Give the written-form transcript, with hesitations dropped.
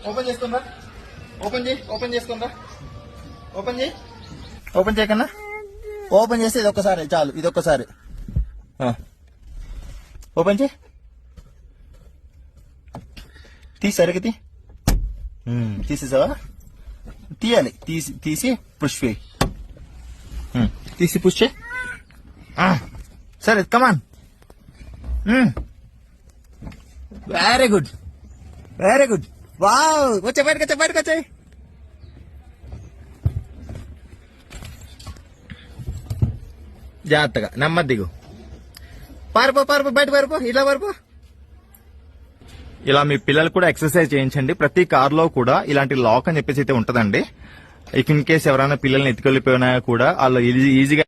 Open చేసుకుందా? Open చేయి, open చేసుకుందా? Open చేయి, open చేయకన్నా. Open చేస్తే ఇది ఒక్కసారి చాలు, ఇది ఒక్కసారి ఓపెన్ చేయి. తీసి తీసేసావా? తీయాలి, తీసి పుష్ చేయి. తీసి పుష్ చేయి. సరే come on. Very good, very good. Wow, వచ్చే బయటకు వచ్చాయి. జాగ్రత్తగా నెమ్మది దిగు. పారిపో బయట పారిపో, ఇట్లా పారిపో. ఇలా మీ పిల్లలు కూడా ఎక్సర్సైజ్ చేయించండి. ప్రతి కార్ లో కూడా ఇలాంటి లాక్ అని చెప్పేసి అయితే ఉంటదండి. ఇన్ కేసు ఎవరైనా పిల్లల్ని ఎత్తుకెళ్లిపోయినా కూడా వాళ్ళు ఈజీగా